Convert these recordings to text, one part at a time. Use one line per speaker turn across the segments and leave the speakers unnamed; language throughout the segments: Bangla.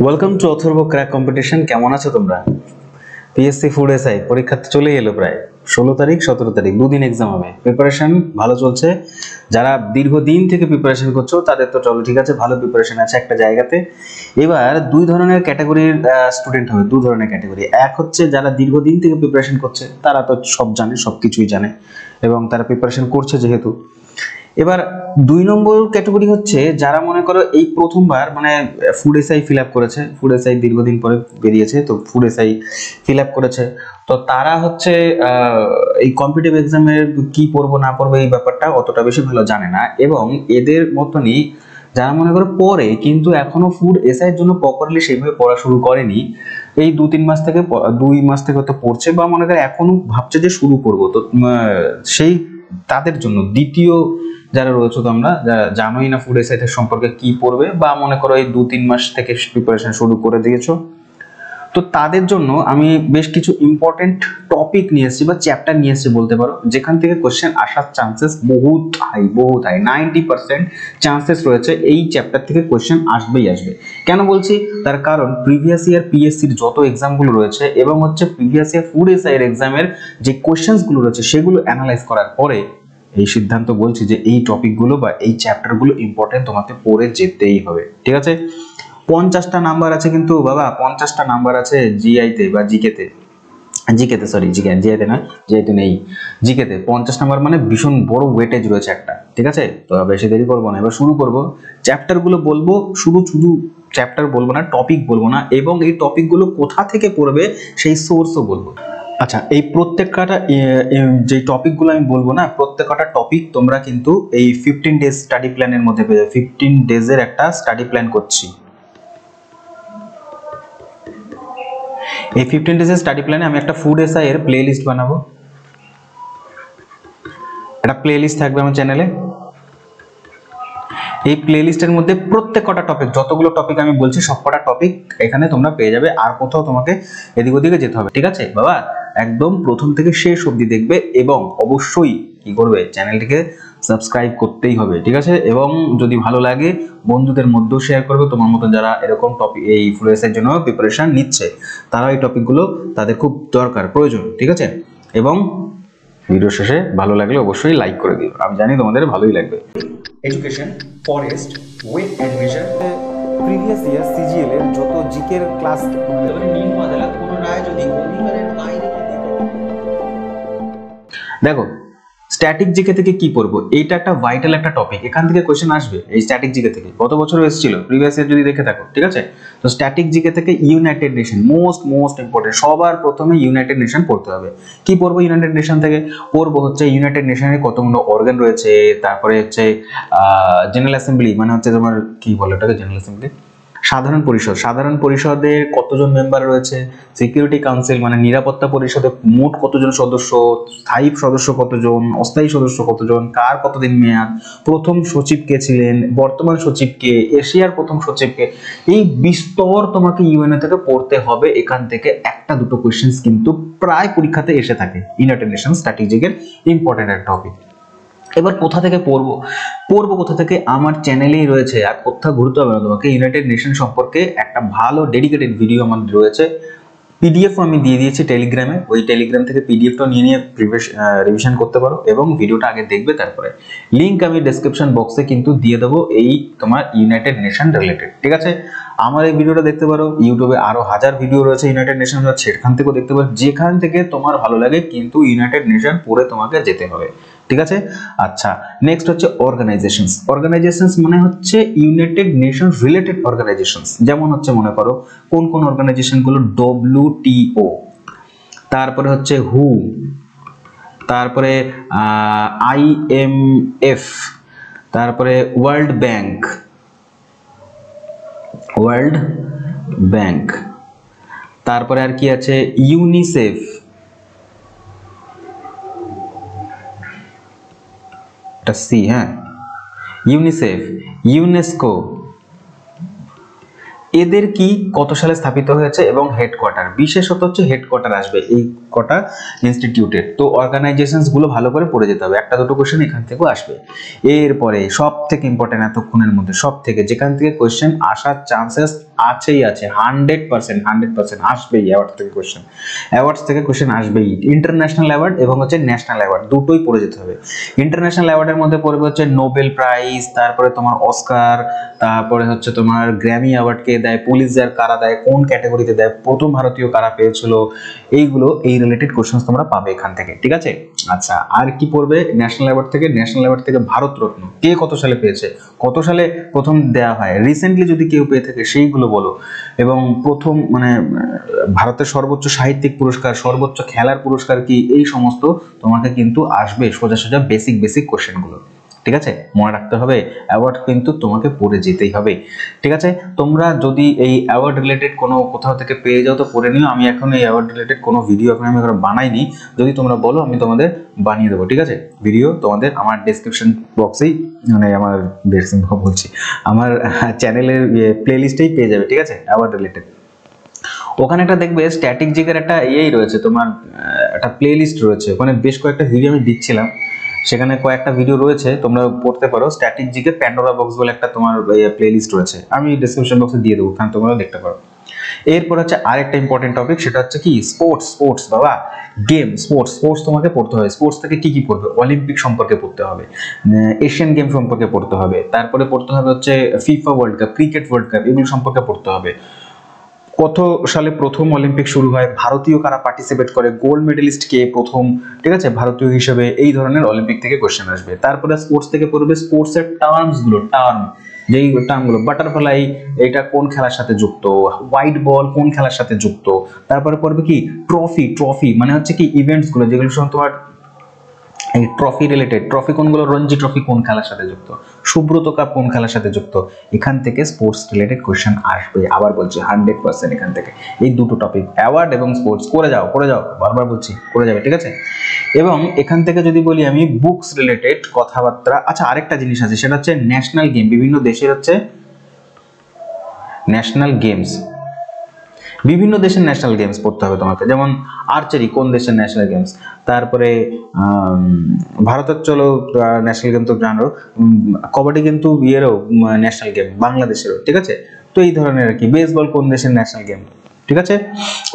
Welcome to Atharva crack competition. কেমন আছো তোমরা? পিএসসি ফুড এসআই পরীক্ষা চলে এলো প্রায় 16 তারিখ 17 তারিখ, দুদিন এক্সাম হবে। প্রিপারেশন ভালো চলছে। যারা দীর্ঘদিন থেকে প্রিপারেশন করছো তাদের তো চলো ঠিক আছে, ভালো প্রিপারেশন আছে একটা জায়গাতে। এবার দুই ধরনের ক্যাটাগরির স্টুডেন্ট হবে, দু ধরনের ক্যাটাগরি। এক হচ্ছে যারা দীর্ঘদিন থেকে প্রিপারেশন করছে, তারা তো সব জানে, সবকিছুই জানে এবং তারা প্রিপারেশন করছে যেহেতু। এবার দুই নম্বর ক্যাটাগরি হচ্ছে যারা মনে করো এই প্রথমবার মানে ফুড এসআই ফিল আপ করেছে, ফুড এসআই দীর্ঘদিন পরে বেরিয়েছে, তো ফুড এসআই ফিল আপ করেছে। তো তারা হচ্ছে এই কম্পিটিটিভ এক্সামের কি পড়বো না পড়বো এই ব্যাপারটা অতটা বেশি ভালো জানে না, এবং এদের মতনই যারা মনে করো পড়ে কিন্তু এখনো ফুড এসআই এর জন্য প্রপারলি সেইভাবে পড়া শুরু করেনি, এই 2-3 মাস থেকে 2 মাস থেকে হয়তো পড়ছে বা মনে করো এখনো ভাবছে যে শুরু করবো, তো সেই তাদের জন্য দ্বিতীয় যারা রয়েছে, তোমরা যারা জানোই না ফুড এসআই সম্পর্কে কি পড়বে বা মনে করো এই 2-3 মাস থেকে প্রিপারেশন শুরু করে দিয়েছো, তো তাদের জন্য আমি বেশ কিছু ইম্পর্টেন্ট টপিক নিয়ে এসেছি বা চ্যাপ্টার নিয়ে এসেছি বলতে পারো, যেখান থেকে কোশ্চেন আসার চান্সেস বহুত হাই 90% চান্সেস রয়েছে এই চ্যাপ্টার থেকে কোশ্চেন আসবেই আসবে। কেন বলছি? তার কারণ প্রিভিয়াস ইয়ার পিএসসির যত এক্সামগুলো রয়েছে এবং হচ্ছে প্রিভিয়াস ইয়ার ফুড এসআই এর এক্সামের যে কোশ্চেন্সগুলো রয়েছে সেগুলো অ্যানালাইজ করার পরে এই সিদ্ধান্ত বলছি যে এই টপিকগুলো বা এই চ্যাপ্টারগুলো ইম্পর্টেন্ট, তোমাকে পড়ে যেতেই হবে, ঠিক আছে? 50টা নাম্বার আছে কিন্তু বাবা, 50টা নাম্বার আছে জিআইতে বা জিকেতে, সরি জিআইতে না, জিআইতে নেই, জিকেতে 50 নাম্বার মানে ভীষণ বড় ওয়েটেজ রয়েছে একটা, ঠিক আছে? তো বেশি দেরি করবো না, এবার শুরু করব। চ্যাপ্টারগুলো বলবো, শুধু চ্যাপ্টার বলবো না, টপিক বলবো না, এবং এই টপিকগুলো কোথা থেকে পড়বে সেই সোর্সও বলবো। আচ্ছা, এই প্রত্যেকটা যে টপিকগুলো আমি বলবো না, প্রত্যেকটা টপিক তোমরা কিন্তু এই 15 ডেজ স্টাডি প্ল্যানের মধ্যে পেয়ে যাবে। 15 ডেজের একটা স্টাডি প্ল্যান করছি। এই 15 ডেজের স্টাডি প্ল্যানে আমি একটা ফুড এসআই এর প্লে লিস্ট বানাবো। একটা প্লে লিস্ট থাকবে আমার চ্যানেলে। এই প্লে লিস্টের মধ্যে প্রত্যেকটা টপিক, যতগুলো টপিক আমি বলছি সবকটা টপিক এখানে তোমরা পেয়ে যাবে, আর কোথাও তোমাকে এদিক ওদিকে যেতে হবে, ঠিক আছে বাবা? একদম প্রথম থেকে শেষ অবধি দেখবে এবং অবশ্যই কি করবে, চ্যানেলটিকে সাবস্ক্রাইব করতেই হবে, ঠিক আছে? এবং যদি ভালো লাগে বন্ধুদের মধ্যেও শেয়ার করবে, তোমার মতো যারা এরকম টপিক এই ফুড এসআইয়ের জন্য প্রিপারেশন নিচ্ছে, তারা এই টপিকগুলো তাদের খুব দরকার, প্রয়োজন, ঠিক আছে? এবং ভিডিও শেষে ভালো লাগলে অবশ্যই লাইক করে দিও, আমি জানি তোমাদের ভালোই লাগবে। Education, forest, wait and vision, previous year CGL এর যত জিকের ক্লাস নিম বাদলা কোনো রায় যদি অভিমানের বাইরে দেখো, স্ট্যাটিক জিকে থেকে কি পড়বো, এইটা একটা ভাইটাল একটা টপিক, এখান থেকে কোশ্চেন আসবে এই স্ট্যাটিক জিকে থেকে। গত বছরও এসেছিল প্রিভিয়াস ইয়ার যদি দেখে থাকো, ঠিক আছে? তো স্ট্যাটিক জিকে থেকে ইউনাইটেড নেশন মোস্ট ইম্পর্টেন্ট, সবার প্রথমে ইউনাইটেড নেশন পড়তে হবে। কি পড়বো ইউনাইটেড নেশন থেকে? পড়বো হচ্ছে ইউনাইটেড নেশনের কতগুলো অর্গান রয়েছে, তারপরে হচ্ছে জেনারেল অ্যাসেম্বলি, মানে হচ্ছে তোমার কি বলে ওটাকে, জেনারেল অ্যাসেম্বলি, সাধারণ পরিষদের কতজন মেম্বার রয়েছে, সিকিউরিটি কাউন্সিল মানে নিরাপত্তা পরিষদে মোট কতজন সদস্য, স্থায়ী সদস্য কতজন, অস্থায়ী সদস্য কতজন, কার কতদিন মেয়াদ, প্রথম সচিব কে ছিলেন, বর্তমান সচিব কে, এশিয়ার প্রথম সচিব কে, এই বিস্তর তোমাকে ইউএনএ থেকে পড়তে হবে। এখান থেকে একটা দুটো কোশ্চেন্স কিন্তু প্রায় পরীক্ষাতে এসে থাকে। ইউনাইটেড নেশন স্ট্র্যাটেজিকের ইম্পর্টেন্ট একটা টপিক। এবার কোথা থেকে পড়বো কোথা থেকে? আমার চ্যানেলেই রয়েছে, আর কোথাও ঘুরতে হবে না তোমাকে। ইউনাইটেড নেশন সম্পর্কে একটা ভালো ডেডিকেটেড ভিডিও আমাদের রয়েছে, পিডিএফ আমি দিয়ে দিয়েছি টেলিগ্রামে, ওই টেলিগ্রাম থেকে পিডিএফটা নিয়ে রিভিশন করতে পারো এবং ভিডিওটা আগে দেখবে, তারপরে লিংক আমি ডেসক্রিপশন বক্সে কিন্তু দিয়ে দেবো এই তোমার ইউনাইটেড নেশন রিলেটেড, ঠিক আছে? আমার এই ভিডিওটা দেখতে পারো, ইউটিউবে আরো 1000 ভিডিও রয়েছে ইউনাইটেড নেশন, সেখান থেকেও দেখতে পারো, যেখান থেকে তোমার ভালো লাগে, কিন্তু ইউনাইটেড নেশন পড়ে তোমাকে যেতে হবে, ঠিক আছে? আচ্ছা, নেক্সট হচ্ছে অর্গানাইজেশনস মানে হচ্ছে ইউনাইটেড নেশন রিলেটেড অর্গানাইজেশনস, যেমন হচ্ছে মনে করো কোন কোন অর্গানাইজেশন গুলো, WTO, তারপরে হচ্ছে হু, তারপরে IMF, তারপরে ওয়ার্ল্ড ব্যাংক, তারপরে আর কি আছে, ইউনিসেফ, ইউনিসেফ, ইউনেস্কো, এদের কি কত সালে স্থাপিত হয়েছে এবং হেডকোয়ার্টার, বিশেষত হচ্ছে হেডকোয়ার্টার আসবে এই কটা ইনস্টিটিউটের। তো অর্গানাইজেশনস গুলো ভালো করে পড়ে যেতে হবে, একটা দুটো কোশ্চেন এখান থেকেও আসবে। এরপরে সব থেকে ইম্পর্টেন্ট এতক্ষণের মধ্যে সব থেকে যেখান থেকে কোশ্চেন আসার চান্সেস আছেই আছে, 100% আসবেই অ্যাওয়ার্ডস থেকে কোশ্চেন আসবেই। ইন্টারন্যাশনাল অ্যাওয়ার্ড এবং হচ্ছে ন্যাশনাল অ্যাওয়ার্ড দুটোই পড়ে যেতে হবে। ইন্টারন্যাশনাল অ্যাওয়ার্ডের মধ্যে পড়বে হচ্ছে নোবেল প্রাইজ, তারপরে তোমার অস্কার, তারপরে হচ্ছে তোমার গ্র্যামি অ্যাওয়ার্ড কে দেয়, পুলিৎজার কারা দেয়, কোন ক্যাটাগরিতে দেয়, প্রথম ভারতীয় কারা পেয়েছিল, এইগুলো এই রিলেটেড কোশ্চেন তোমরা পাবে এখান থেকে, ঠিক আছে। আচ্ছা, আর কি পড়বে ন্যাশনাল অ্যাওয়ার্ড থেকে ভারতরত্ন কে কত সালে পেয়েছে, কত সালে প্রথম দেয়া হয়, রিসেন্টলি যদি কেউ পেয়ে থাকে সেইগুলো বলো, এবং প্রথম মানে ভারতের সর্বোচ্চ সাহিত্যিক পুরস্কার, সর্বোচ্চ খেলার পুরস্কার কি, এই সমস্ত তোমাকে কিন্তু আসবে সোজা সোজা বেসিক কোশ্চেনগুলো, ঠিক আছে। মনে রাখতে হবে অ্যাওয়ার্ড কিন্তু তোমাকে পড়ে যেতেই হবে, ঠিক আছে। তোমরা যদি এই অ্যাওয়ার্ড রিলেটেড কোনো কোথাও থেকে পেয়ে যাও তো পড়ে নিও, আমি এখন এই অ্যাওয়ার্ড রিলেটেড কোনো ভিডিও এখন আমি বানাইনি, যদি তোমরা বলো আমি তোমাদের বানিয়ে দেবো, ঠিক আছে। ভিডিও তোমাদের আমার ডেসক্রিপশন বক্সেই, মানে আমার বলছি আমার চ্যানেলের প্লেলিস্টেই পেয়ে যাবে, ঠিক আছে, অ্যাওয়ার্ড রিলেটেড। ওখানে একটা দেখবে স্ট্যাটিক জিকের একটা রয়েছে, তোমার একটা প্লেলিস্ট রয়েছে, ওখানে বেশ কয়েকটা ভিডিও আমি দিচ্ছিলাম, সেখানে কয়েকটা ভিডিও রয়েছে, তোমরা পড়তে পারো। স্ট্যাটিক জিকে প্যান্ডোরা বক্স বলে একটা তোমার প্লেলিস্ট রয়েছে, আমি ডেসক্রিপশন বক্সে দিয়ে দেবো, ওখানে তোমরা দেখতে পারো। এরপর হচ্ছে আরেকটা ইম্পর্টেন্ট টপিক, সেটা হচ্ছে কি স্পোর্টস বাবা, গেম, স্পোর্টস তোমাকে পড়তে হবে। স্পোর্টস থেকে কি কি পড়বে, অলিম্পিক সম্পর্কে পড়তে হবে, এশিয়ান গেম সম্পর্কে পড়তে হবে, তারপরে পড়তে হবে হচ্ছে FIFA world cup, cricket world cup, এগুলো সম্পর্কে পড়তে হবে। কত সালে প্রথম অলিম্পিক শুরু হয়, ভারতীয় কারা পার্টিসিপেট করে, গোল্ড মেডেলিস্ট কে প্রথম, ঠিক আছে, ভারতীয় হিসেবে, এই ধরনের অলিম্পিক থেকে কোশ্চেন আসবে। তারপরে স্পোর্টস থেকে পড়বে স্পোর্টস এর যেই টার্মগুলো, বাটারফ্লাই এটা কোন খেলার সাথে যুক্ত, হোয়াইট বল কোন খেলার সাথে যুক্ত, তারপরে পড়বে কি ট্রফি মানে হচ্ছে কি ইভেন্টস গুলো, যেগুলো তোমার এই ট্রফি রিলেটেড, ট্রফি কোনগুলো, রঞ্জি ট্রফি কোন খেলার সাথে যুক্ত, সুব্রত কাপ কোন খেলার সাথে যুক্ত, এখান থেকে স্পোর্টস রিলেটেড কোশ্চেন আসবে। আবার বলছি 100% এখান থেকে এই দুটো টপিক, অ্যাওয়ার্ড এবং স্পোর্টস, করে যাও বারবার বলছি, করে যাবে, ঠিক আছে। এবং এখান থেকে যদি বলি আমি বুকস রিলেটেড কথাবার্তা, আচ্ছা আরেকটা জিনিস আছে, সেটা হচ্ছে ন্যাশনাল গেম, বিভিন্ন দেশের হচ্ছে ন্যাশনাল গেমস, বিভিন্ন দেশের ন্যাশনাল গেমস পড়তে হবে তোমাকে, যেমন আর্চারি কোন দেশের ন্যাশনাল গেমস, তারপরে ভারতের চলো ন্যাশনাল গেম তো জানো, কবাডি কিন্তু ইয়েরও ন্যাশনাল গেম, বাংলাদেশেরও, ঠিক আছে। তো এই ধরনের আর কি, বেসবল কোন দেশের ন্যাশনাল গেম, ঠিক আছে,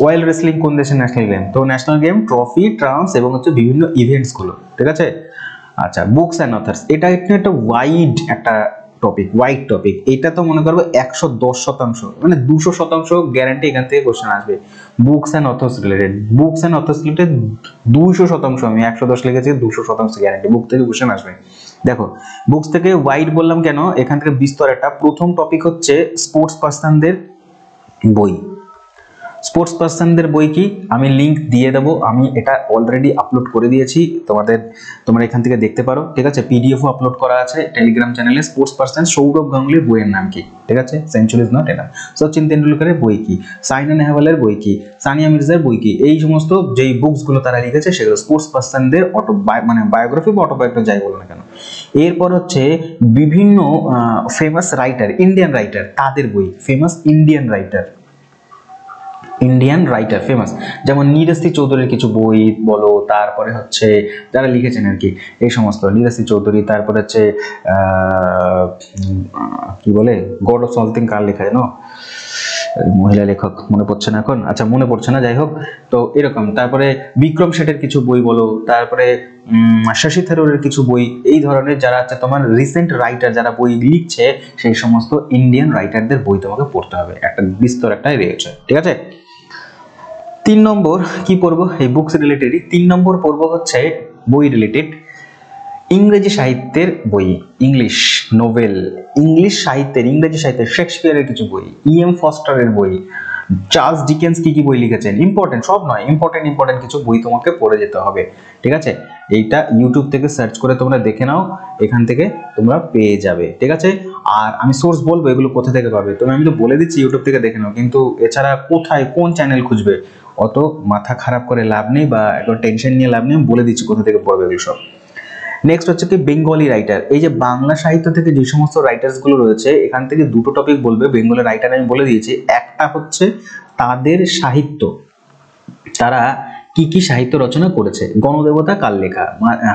ওয়াইল্ড রেসলিং কোন দেশের ন্যাশনাল গেম, তো ন্যাশনাল গেম, ট্রফি, ট্রাম্পস এবং হচ্ছে বিভিন্ন ইভেন্টস গুলো, ঠিক আছে। আচ্ছা, বুকস অ্যান্ড অথার্স, এটা একটা ওয়াইড টপিক, এটা তো মনে করবো 110%, মানে 200% গ্যারান্টি এখান থেকে কোশ্চেন আসবে। বুকস অ্যান্ড অথর্স রিলেটেড 200%, আমি 110 লিখেছি, 200% গ্যারান্টি বুক থেকে কোশ্চেন আসবে। দেখো, বুকস থেকে ওয়াইড বললাম কেন, এখান থেকে বিস্তর একটা প্রথম টপিক হচ্ছে স্পোর্টস পার্সনদের বই। স্পোর্টস পার্সনদের বই কি, আমি লিংক দিয়ে দেবো, আমি এটা অলরেডি আপলোড করে দিয়েছি, তোমরা এখান থেকে দেখতে পারো, ঠিক আছে। পিডিএফও আপলোড করা আছে টেলিগ্রাম চ্যানেলে। স্পোর্টস পার্সন সৌরভ গাঙ্গুলির বইয়ের নাম কি, ঠিক আছে, সেঞ্চুরিজ নট এনাফ, সচিন তেন্ডুলকরের বই কি, সাইনা নেহওয়ালের বই কি, সানিয়া মির্জার বই কি, এই সমস্ত যেই বুকস গুলো তারা লিখেছে সেগুলো স্পোর্টস পার্সনদের মানে বায়োগ্রাফি বা অটোবায়োগ্রাফি যাই বলো না কেন। এরপর হচ্ছে বিভিন্ন ফেমাস রাইটার, ইন্ডিয়ান রাইটার, তাদের বই, ফেমাস ইন্ডিয়ান রাইটার ফেমাস, যেমন নীরজী চৌধুরীর কিছু বই বলো, তারপরে হচ্ছে যারা লিখেছেন আর কি এই সমস্ত, নীরজী চৌধুরী, তারপরে হচ্ছে কি বলে, গড অফ সামথিং কার লেখা জানো, মহিলা লেখক মনে পড়ছে না এখন, আচ্ছা মনে পড়ছে না, যাই হোক, তো এরকম। তারপরে বিক্রম শেঠের কিছু বই বলো, তারপরে শশী থারুরের কিছু বই, এই ধরনের যারা আছে তোমার রিসেন্ট রাইটার, যারা বই লিখছে, সেই সমস্ত ইন্ডিয়ান রাইটারদের বই তোমাকে পড়তে হবে, একটা বিস্তর একটা রয়েছে, ঠিক আছে। 3 নম্বর কি পড়বো, এই বুকস রিলেটেডই 3 নম্বর পড়বো হচ্ছে বই রিলেটেড, ইংরেজি সাহিত্যের বই, ইংলিশ নোভেল, ইংরেজি সাহিত্যের শেক্সপিয়ারের কিছু বই, ইএম ফস্টারের বই, চার্লস ডিকেন্স কি বই লিখেছেন, ইম্পর্টেন্ট সব নয়, ইম্পর্টেন্ট কিছু বই তোমাকে পড়ে যেতে হবে, ঠিক আছে। এইটা ইউটিউব থেকে সার্চ করে তোমরা দেখে নাও, এখান থেকে তোমরা পেয়ে যাবে, ঠিক আছে। আর আমি সোর্স বলবো এগুলো কোথা থেকে পাবে, আমি তো বলে দিচ্ছি ইউটিউব থেকে দেখে নাও, কিন্তু এছাড়া কোথায় কোন চ্যানেল খুঁজবে, অত মাথা খারাপ করে লাভ নেই বা একটু টেনশন নিয়ে লাভ নেই, আমি বলে দিচ্ছি কোথা থেকে পড়বে এগুলো সব। নেক্সট হচ্ছে কি বেঙ্গলি রাইটার, এই যে বাংলা সাহিত্য থেকে যে সমস্ত রাইটার্স গুলো রয়েছে, এখান থেকে দুটো টপিক বলবে। বেঙ্গলি রাইটার আমি বলে দিয়েছি, একটা হচ্ছে তাদের সাহিত্য, তারা কি কি সাহিত্য রচনা করেছে, গণদেবতা কার লেখা,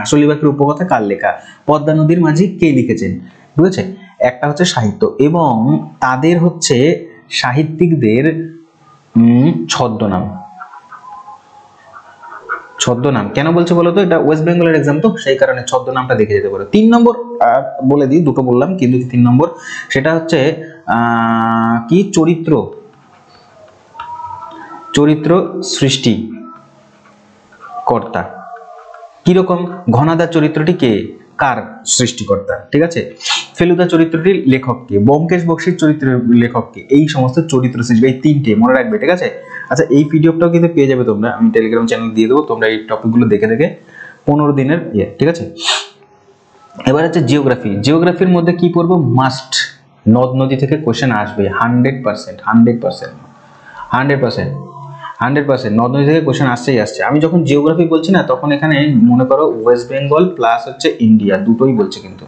হাসলিবাকের উপকথা কার লেখা, পদ্মা নদীর মাঝি কে লিখেছেন, বুঝেছে, একটা হচ্ছে সাহিত্য, এবং তাদের হচ্ছে সাহিত্যিকদের ছদ্মনাম। ছদ্মনাম কেন বলছে বলতো, এটা ওয়েস্ট বেঙ্গলের এক্সাম তো, সেই কারণে ছদ্মনামটা দেখে যেতে পারো। 3 নম্বর বলে দিই, দুটো বললাম কিন্তু 3 নম্বর সেটা হচ্ছে কি, চরিত্র, চরিত্র সৃষ্টি কর্তা। কিরকম, ঘনাদা চরিত্রটি কে, কার সৃষ্টিকর্তা, ঠিক আছে। ফেলুদা চরিত্রটির লেখক কে, ব্যোমকেশ বক্সীর চরিত্রের লেখক কে, এই সমস্ত চরিত্র সৃষ্টি, এই 3টে মনে রাখবে, ঠিক আছে। আচ্ছা, এই পিডিএফটাও কিন্তু পেয়ে যাবে তোমরা, আমি টেলিগ্রাম চ্যানেল দিয়ে দেবো, তোমরা এই টপিকগুলো দেখে দেখে 15 দিনের ঠিক আছে। এবার হচ্ছে জিওগ্রাফি। জিওগ্রাফির মধ্যে কি পড়বো, মাস্ট নদ নদী থেকে কোশ্চেন আসবে 100%, 100% নদ নদী থেকে কোশ্চেন আসছেই আসছে। আমি যখন জিওগ্রাফি বলছি না, তখন এখানে মনে করো ওয়েস্ট বেঙ্গল প্লাস হচ্ছে ইন্ডিয়া, দুটোই বলছে কিন্তু।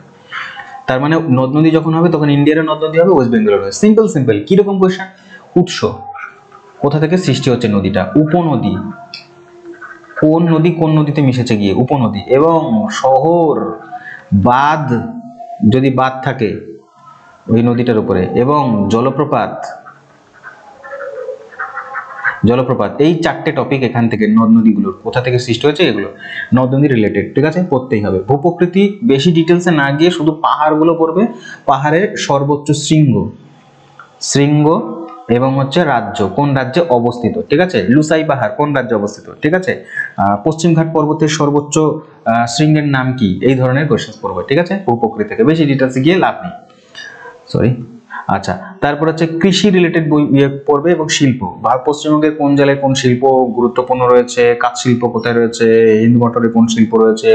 তার মানে নদ নদী যখন হবে তখন ইন্ডিয়ার নদ নদী হবে, ওয়েস্ট বেঙ্গলের হবে। সিম্পল কিরকম কোশ্চেন, উৎস, কোথা থেকে সৃষ্টি হচ্ছে নদীটা, উপনদী, কোন নদী কোন নদীতে মিশেছে গিয়ে, উপনদী, এবং শহর, বাঁধ যদি বাঁধ থাকে ওই নদীটার উপরে, এবং জলপ্রপাত, এই 4টে টপিক এখান থেকে, নদ নদীগুলোর কোথা থেকে সৃষ্টি হয়েছে, এগুলো নদ নদী রিলেটেড, ঠিক আছে, পড়তেই হবে। ভূপ্রকৃতি বেশি ডিটেলসে না গিয়ে শুধু পাহাড়গুলো পড়বে, পাহাড়ের সর্বোচ্চ শৃঙ্গ এবং হচ্ছে রাজ্য, কোন রাজ্যে অবস্থিত, ঠিক আছে। লুসাই পাহাড় কোন রাজ্যে অবস্থিত, ঠিক আছে। পশ্চিমঘাট পর্বতের সর্বোচ্চ শৃঙ্গের নাম কি, এই ধরনের কোশ্চেন পড়বে, ঠিক আছে। ভূপ্রকৃতি থেকে বেশি ডিটেলসে গিয়ে লাভ নেই, সরি। আচ্ছা, তারপর হচ্ছে কৃষি রিলেটেড বই পড়বে, এবং শিল্প, পশ্চিমবঙ্গের কোন জেলায় কোন শিল্প গুরুত্বপূর্ণ রয়েছে, কাঠ শিল্প কোথায় রয়েছে, হিন্দু মোটরে কোন শিল্প রয়েছে,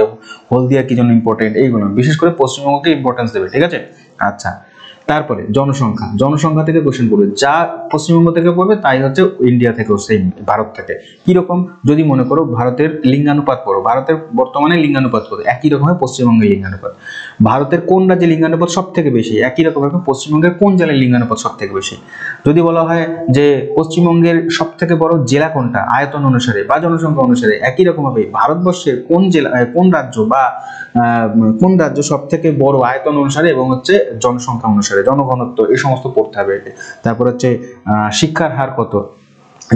হলদিয়া কি জন্য ইম্পর্টেন্ট, এইগুলো বিশেষ করে পশ্চিমবঙ্গকে ইম্পর্টেন্স দেবে, ঠিক আছে। আচ্ছা, তারপরে জনসংখ্যা থেকে কোশ্চেন পড়বে, যা পশ্চিমবঙ্গ থেকে পড়বে তাই হচ্ছে ইন্ডিয়া থেকেও, সেম ভারত থেকে। কিরকম, যদি মনে করো ভারতের লিঙ্গানুপাত পড়ো, ভারতের বর্তমানে লিঙ্গানুপাত পড়ো, একই রকম হয় পশ্চিমবঙ্গের লিঙ্গানুপাত, ভারতের কোন রাজ্যে লিঙ্গানুপাত সব থেকে বেশি, একই রকম হবে পশ্চিমবঙ্গের কোন জেলায় লিঙ্গানুপাত সব থেকে বেশি। যদি বলা হয় যে পশ্চিমবঙ্গের সব থেকে বড় জেলা কোনটা, আয়তন অনুসারে বা জনসংখ্যা অনুসারে, একই রকম হবে ভারতবর্ষের কোন জেলা, কোন রাজ্য বা কোন রাজ্য সব থেকে বড় আয়তন অনুসারে এবং হচ্ছে জনসংখ্যা অনুসারে, জনঘনত্ব, এই সমস্ত পড়তে হবে। তারপর হচ্ছে শিক্ষার হার কত,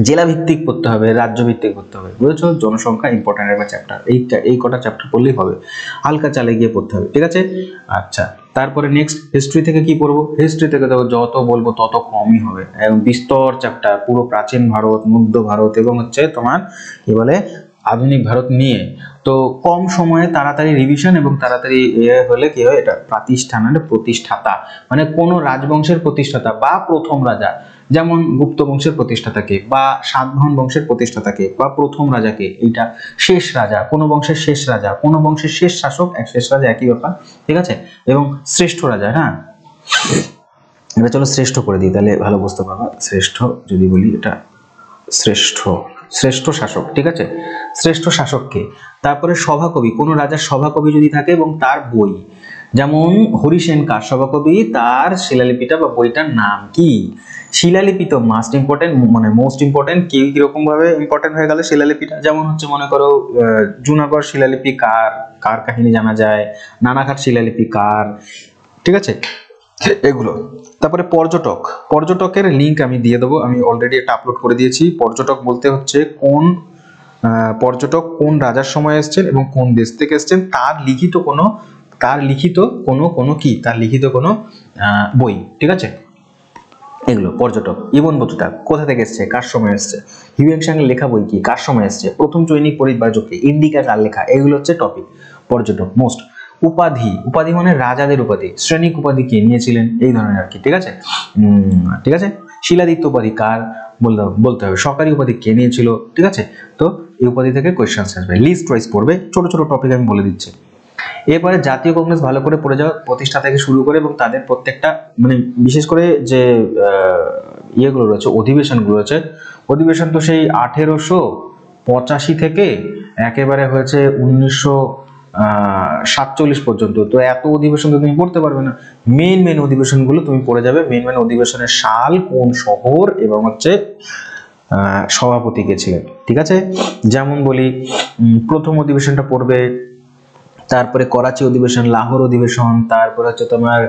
জেলা ভিত্তিক পড়তে হবে, রাজ্য ভিত্তিক পড়তে হবে, বুঝেছো। জনসংখ্যা ইম্পর্টেন্ট একটা চ্যাপ্টার, এই কটা চ্যাপ্টার পড়লেই হবে, হালকা চালে গিয়ে পড়তে হবে, ঠিক আছে। আচ্ছা, তারপরে নেক্সট হিস্ট্রি থেকে কি পড়বো, হিস্ট্রি থেকে দেখো যত বলবো তত কমই হবে, এবং বিস্তর চ্যাপ্টার, পুরো প্রাচীন ভারত, মধ্য ভারত এবং হচ্ছে তোমার কি বলে আধুনিক ভারত নিয়ে। তো কম সময়ে তাড়াতাড়ি রিভিশন এবং তাড়াতাড়ি হলে কি হয়, এটা প্রাতিষ্ঠানের প্রতিষ্ঠাতা, মানে কোন রাজবংশের প্রতিষ্ঠাতা বা প্রথম রাজা, যেমন গুপ্ত বংশের প্রতিষ্ঠাতাকে, বা সাতবাহন বংশের প্রতিষ্ঠাতাকে, বা প্রথম রাজাকে, এইটা শেষ রাজা, কোন বংশের শেষ রাজা, কোন বংশের শেষ শাসক, শেষ রাজা একই ব্যাপার, ঠিক আছে। এবং শ্রেষ্ঠ রাজা, হ্যাঁ এটা চলো শ্রেষ্ঠ করে দিই, তাহলে ভালো বুঝতে পারবো। শ্রেষ্ঠ যদি বলি, এটা শ্রেষ্ঠ শাসক, ঠিক আছে, শ্রেষ্ঠ শাসককে। তারপরে সভাকবি, কোন রাজার সভাকবি যদি থাকে এবং তার বই, যেমন হরিসেন কার সভাকবি, তার শিলালিপিটা বা বইটার নাম কি। শিলালিপি তো মাস্ট ইম্পর্টেন্ট, মানে মোস্ট ইম্পর্টেন্ট, কিরকম ভাবে ইম্পর্টেন্ট হয়ে গেল শিলালিপিটা, যেমন হচ্ছে মনে করো জুনাগড় শিলালিপি কার কাহিনী জানা যায়, নানাঘাট শিলালিপি কার, ঠিক আছে, এগুলো। তারপরে পর্যটকের লিংক আমি দিয়ে দেবো, আমি অলরেডি এটা আপলোড করে দিয়েছি। পর্যটক বলতে হচ্ছে কোন পর্যটক কোন রাজার সময় এসেছেন এবং কোন দেশ থেকে এসেছেন, তার লিখিত কোনো বই, ঠিক আছে, এগুলো পর্যটক। ইবন বতুতা কোথা থেকে এসছে, কার সময় এসছে, হিউয়েন-সাংয়ের লেখা বই কি, কার সময় এসছে, প্রথম চৈনিক পরিব্রাজক কি, ইন্ডিকা কার লেখা, এগুলো হচ্ছে টপিক পর্যটক মোস্ট। উপাধি মানে রাজাদের উপাধি, শ্রেণিক উপাধি কে নিয়েছিলেন, এই ধরনের আর কি, ঠিক আছে। শিলাদিত্য উপাধি কার বলতে হবে, সরকারি উপাধি কে নিয়েছিল, ঠিক আছে। তো এই উপাধি থেকে কোয়েশ্চেন আসবে, লিস্ট ওয়াইজ পড়বে, ছোট ছোট টপিক আমি বলে দিচ্ছি। এরপরে জাতীয় কংগ্রেস ভালো করে পড়ে যাও, প্রতিষ্ঠা থেকে শুরু করে, এবং তাদের প্রত্যেকটা মানে বিশেষ করে যে ইয়েগুলো রয়েছে, অধিবেশনগুলো রয়েছে, অধিবেশন তো সেই 1885 থেকে একেবারে হয়েছে 1947 পর্যন্ত। তো এত অধিবেশন তো তুমি পড়তে পারবে না, মেন অধিবেশনগুলো তুমি পড়ে যাবে, মেন অধিবেশনের সাল, কোন শহর এবং হচ্ছে সভাপতি কে ছিলেন, ঠিক আছে। যেমন বলি, প্রথম অধিবেশনটা পড়বে, তারপরে করাচি অধিবেশন, লাহোর অধিবেশন, তারপরে হচ্ছে তোমার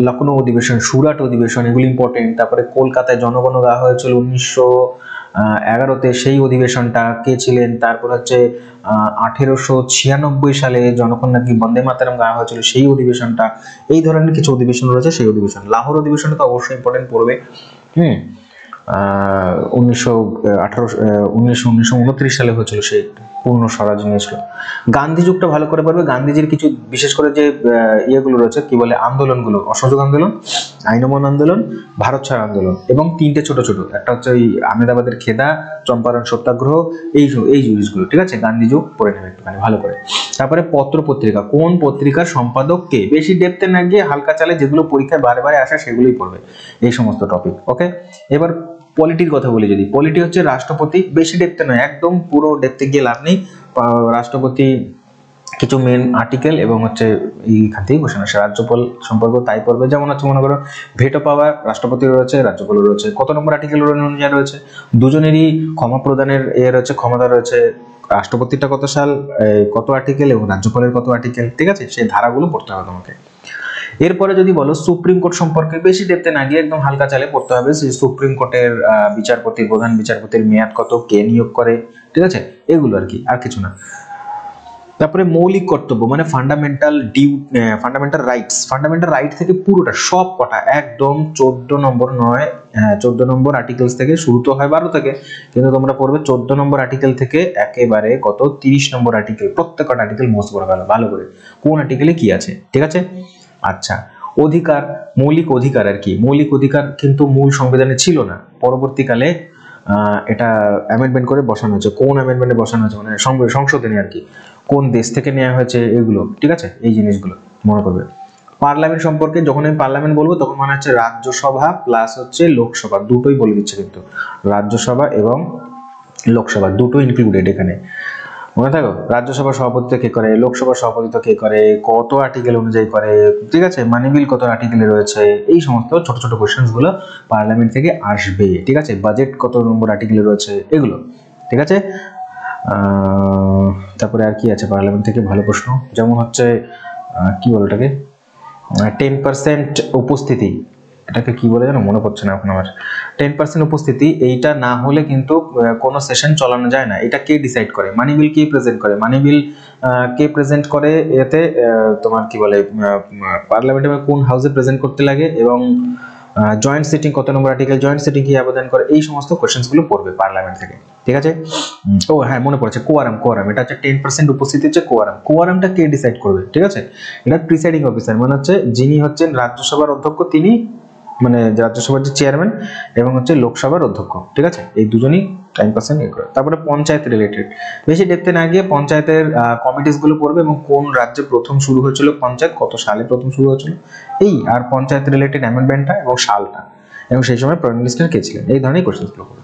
লখনৌ অধিবেশন, সুরাট অধিবেশন, এগুলো ইম্পর্টেন্ট। তারপরে কলকাতায় জনগণ গাওয়া হয়েছিল 1911-তে, সেই অধিবেশনটা কে ছিলেন। তারপর হচ্ছে 1896 সালে যখন নাকি বন্দে মাতরম গাওয়া হয়েছিল, সেই অধিবেশনটা। এই ধরনের কিছু অধিবেশন রয়েছে, সেই অধিবেশন। লাহোর অধিবেশনটা তো অবশ্যই ইম্পর্টেন্ট পড়বে। 1929 সালে হয়েছিল, সেই পূর্ণ স্বরাজ নিয়েছিল। গান্ধী যুগটা ভালো করে পারবে। গান্ধীজির কিছু বিশেষ করে যে ইয়েগুলো রয়েছে, কি বলে, আন্দোলনগুলো, অসহযোগ আন্দোলন, আইন অমান্য আন্দোলন, ভারত ছাড় আন্দোলন, এবং তিনটে ছোট ছোট, একটা হচ্ছে ওই আহমেদাবাদের খেদা, চম্পারণ সত্যাগ্রহ, এই জিনিসগুলো, ঠিক আছে। গান্ধী যুগ পড়ে নেবে একটুখানি ভালো করে। তারপরে পত্র পত্রিকা, কোন পত্রিকার সম্পাদক কে, বেশি ডেপথে না গিয়ে হালকা চালে যেগুলো পরীক্ষায় বারে বারে আসে সেগুলোই পড়বে, এই সমস্ত টপিক। ওকে, এবার পলিটির কথা বলি। যদি পলিটি হচ্ছে রাষ্ট্রপতি, বেশি ডেপথে নয়, একদম পুরো ডেপথে গিয়ে লাভ নেই। রাষ্ট্রপতি কিছু মেন আর্টিকেল এবং হচ্ছে এইখান থেকেই কোশ্চেন আসে। রাজ্যপাল সম্পর্ক তাই পড়বে, যেমন হচ্ছে মনে করো ভেটো পাওয়ার রাষ্ট্রপতির রয়েছে, রাজ্যপাল রয়েছে, কত নম্বর আর্টিকেল অনুযায়ী রয়েছে, দুজনেরই ক্ষমা প্রদানের রয়েছে, ক্ষমতা রয়েছে। রাষ্ট্রপতিটা কত সাল, কত আর্টিকেল, এবং রাজ্যপালের কত আর্টিকেল, ঠিক আছে, সেই ধারাগুলো পড়তে হবে তোমাকে। এরপরে যদি বলো সুপ্রিম কোর্ট সম্পর্কে, বেশি ডেপথে না গিয়ে একদম হালকা চালে পড়তে হবে। সেই সুপ্রিম কোর্টের বিচারপতি, প্রধান বিচারপতির মেয়াদ কত, কে নিয়োগ করে, ঠিক আছে, এগুলো আর কি, আর কিছু না। তারপরে মৌলিক কর্তব্য মানে ফান্ডামেন্টাল রাইটস, ফান্ডামেন্টাল রাইট থেকে পুরোটা সব কটা একদম 14 নম্বর আর্টিকেলস থেকে শুরু তো হয় 12 থেকে, কিন্তু তোমরা পড়বে 14 নম্বর আর্টিকেল থেকে একেবারে কত 30 নম্বর আর্টিকেল, প্রত্যেকটা আর্টিকেল মোস্ট করে গেল ভালো করে, কোন আর্টিকেলে কি আছে, ঠিক আছে। আচ্ছা, অধিকার, মৌলিক অধিকার আর কি। মৌলিক অধিকার কিন্তু মূল সংবিধানে ছিল না, পরবর্তীকালে এটা অ্যামেন্ডমেন্ট করে বসানো হয়েছে। কোন অ্যামেন্ডমেন্টে বসানো হয়েছে, মানে সংশোধনী আর কি, কোন দেশ থেকে নেওয়া হয়েছে এগুলো, ঠিক আছে, এই জিনিসগুলো মনে করবে। পার্লামেন্ট সম্পর্কে যখন আমি পার্লামেন্ট বলবো তখন মানে হচ্ছে রাজ্যসভা প্লাস হচ্ছে লোকসভা, দুটোই বলে দিচ্ছে, কিন্তু রাজ্যসভা এবং লোকসভা দুটো ইনক্লুডেড এখানে, মনে থাকো। রাজ্যসভার সভাপতিত্ব কে করে, লোকসভার সভাপতিত্ব কে করে, কত আর্টিকেল অনুযায়ী করে, ঠিক আছে, মানি বিল কত আর্টিকেলে রয়েছে, এই সমস্ত ছোট ছোট কোশ্চেন্স গুলো পার্লামেন্ট থেকে আসবে, ঠিক আছে। বাজেট কত নম্বর আর্টিকেলে রয়েছে, এগুলো, ঠিক আছে। তারপরে আর কি আছে পার্লামেন্ট থেকে ভালো প্রশ্ন, যেমন হচ্ছে কি বলে ওটাকে, 10% উপস্থিতি, এটাকে কি বলে জানো, মনে পড়ছে না এখন আমার। 10% উপস্থিতি, এইটা না হলে কিন্তু কোনো সেশন চালানো যায় না। এটা কে ডিসাইড করে, মানি বিল কে প্রেজেন্ট করে, মানি বিল কে প্রেজেন্ট করে, এতে তোমার কি বলে পার্লামেন্টে কোন হাউসে প্রেজেন্ট করতে লাগে, এবং জয়েন্ট সিটিং কত নম্বর আর্টিকেল, জয়েন্ট সিটিং কি আবেদন করে, এই সমস্ত কোশ্চেন্স গুলো পড়বে পার্লামেন্ট থেকে, ঠিক আছে। ও হ্যাঁ, মনে পড়েছে, কোয়ারাম, এটা হচ্ছে 10% উপস্থিতি হচ্ছে কোয়ারামটা কে ডিসাইড করবে, ঠিক আছে। এটা প্রিসাইডিং অফিসার, মানে হচ্ছে যিনি হচ্ছেন রাজ্যসভার অধ্যক্ষ, তিনি মানে রাজ্যসভার যে চেয়ারম্যান, এবং হচ্ছে লোকসভার অধ্যক্ষ, ঠিক আছে, এই দুজনই 10% করে। তারপরে পঞ্চায়েত রিলেটেড, বেশি ডেপথে না গিয়ে পঞ্চায়েতের কমিটিস গুলো পড়বে, এবং কোন রাজ্যে প্রথম শুরু হয়েছিল পঞ্চায়েত, কত সালে প্রথম শুরু হয়েছিল, এই আর পঞ্চায়েত রিলেটেড অ্যামেন্ডমেন্টটা এবং সালটা, এবং সেই সময় প্রাইম মিনিস্টার কে ছিলেন, এই ধরনের কোশ্চেন গুলো পড়বে।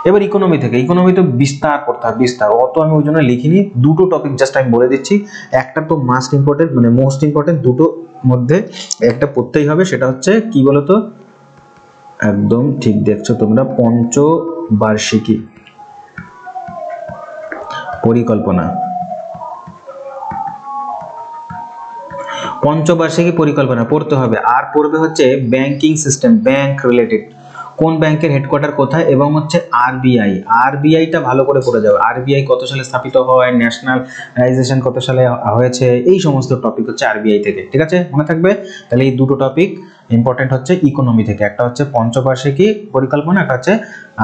এবার ইকোনমি থেকে, ইকোনমি তো বিস্তার করতে হবে, বিস্তার, অত আমি ওই জন্য লিখিনি, দুটো টপিক জাস্ট আমি বলে দিচ্ছি। একটা তো মাস্ট ইম্পর্টেন্ট, মানে মোস্ট ইম্পর্টেন্ট, দুটো মধ্যে একটা পড়তেই হবে, সেটা হচ্ছে কি বলতো, একদম ঠিক দেখছো তোমরা, পঞ্চবার্ষিকী পরিকল্পনা, পঞ্চবার্ষিকী পরিকল্পনা পড়তে হবে। আর পড়বে হচ্ছে ব্যাংকিং সিস্টেম, ব্যাংক রিলেটেড, কোন ব্যাংকের হেডকোয়ার্টার কোথায়, এবং হচ্ছে আরবিআইটা ভালো করে পড়ে যাবে। আরবিআই কত সালে স্থাপিত হয়, ন্যাশনালাইজেশন কত সালে হয়েছে, এই সমস্ত টপিক হচ্ছে আরবিআই থেকে, ঠিক আছে, মনে থাকবে। তাহলে এই দুটো টপিক ইম্পর্টেন্ট হচ্ছে ইকোনমি থেকে, একটা হচ্ছে পঞ্চবার্ষিকী পরিকল্পনা, একটা হচ্ছে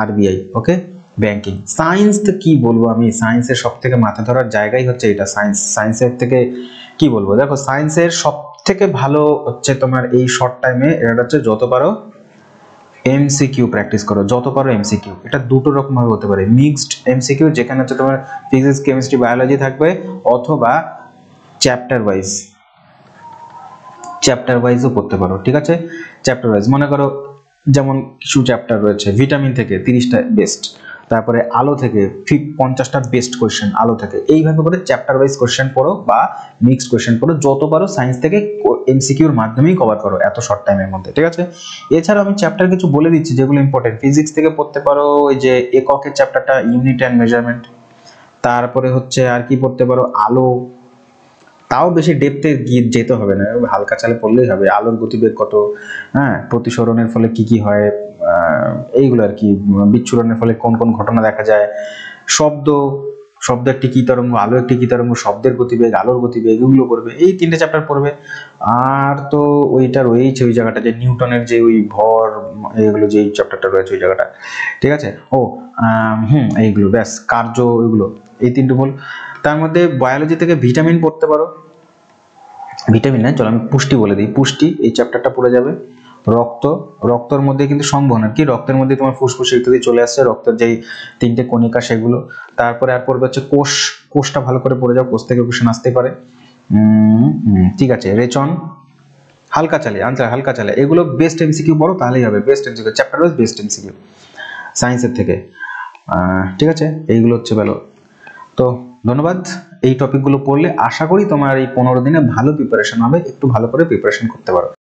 আরবিআই, ওকে। ব্যাংকিং, সায়েন্স তো কি বলবো আমি, সায়েন্সের সব থেকে মাথা ধরার জায়গাই হচ্ছে এটা, সায়েন্সের থেকে কি বলবো, দেখো সায়েন্সের সব থেকে ভালো হচ্ছে তোমার এই শর্ট টাইমে, এটা হচ্ছে যত পারো এমসিকিউ প্র্যাকটিস করো, যত পারো এমসিকিউ। এটা দুটো রকম ভাবে হতে পারে, মিক্সড এমসিকিউ, যেখানে হচ্ছে তোমার ফিজিক্স, কেমিস্ট্রি, বায়োলজি থাকবে, অথবা চ্যাপ্টার ওয়াইজও পড়তে পারো, ঠিক আছে। চ্যাপ্টার ওয়াইজ মনে করো, যেমন কিছু চ্যাপ্টার রয়েছে, ভিটামিন থেকে 30টা বেস্ট, তারপরে আলো থেকে 50টা বেস্ট কোশ্চেন আলো থেকে, এইভাবে করে চ্যাপ্টার ওয়াইজ কোশ্চেন পড়ো বা মিক্সড কোশ্চেন পড়ো, যত পারো সায়েন্স থেকে এমসিকিউর মাধ্যমেই কভার করো এত শর্ট টাইমের মধ্যে, ঠিক আছে। এছাড়াও আমি চ্যাপ্টার কিছু বলে দিচ্ছি যেগুলো ইম্পর্টেন্ট। ফিজিক্স থেকে পড়তে পারো ওই যে এককের চ্যাপ্টারটা, ইউনিট অ্যান্ড মেজারমেন্ট। তারপরে হচ্ছে আর কি পড়তে পারো, আলো, তাও বেশি ডেপথে গিয়ে যেতে হবে না, হালকা চালে পড়লেই হবে। আলোর গতিবেগ কত, হ্যাঁ, প্রতিসরণের ফলে কি কি হয়, এইগুলো আর কি, বিচ্ছুরণের ফলে কোন কোন ঘটনা দেখা যায়, শব্দ, শব্দ একটি কি তরঙ্গ, আলো একটি কি তরঙ্গ, শব্দের গতিবেগ, আলোর গতিবেগ, এগুলো পড়বে, এই 3টে চ্যাপ্টার পড়বে। আর তো ওইটা রয়েছে ওই জায়গাটা, যে নিউটনের যে ওই ভর, এগুলো যে চ্যাপ্টারটা রয়েছে ওই জায়গাটা, ঠিক আছে। ও এইগুলো ব্যাস, কার্য, এগুলো এই 3টে বল। তার মধ্যে বায়োলজি থেকে ভিটামিন পড়তে পারো, ভিটামিন না, চলো আমি পুষ্টি বলে দিই। পুষ্টি এই চ্যাপ্টারটা পড়ে যাবে। রক্ত, রক্তের মধ্যে কিন্তু সংবহন আর কি, রক্তের মধ্যে তোমার ফুসফুস ইত্যাদি চলে আসছে, রক্তের যেই 3টে কণিকা সেগুলো। তারপরে আর পড়বে হচ্ছে কোষ, কোষটা ভালো করে পড়ে যাও, কোষ থেকে কোশ্চেন আসতে পারে। ঠিক আছে। রেচন, হালকা চালে, আনসার হালকা চালে, এগুলো বেস্ট এমসিকিউ পড়ো তাহলেই হবে, best MCQ chapter wise best MCQ সায়েন্সের থেকে। ঠিক আছে, এইগুলো হচ্ছে ভালো। তো ধন্যবাদ। এই টপিকগুলো পড়লে আশা করি তোমার এই 15 দিনে ভালো প্রিপারেশন হবে, একটু ভালো করে প্রিপারেশন করতে পারো।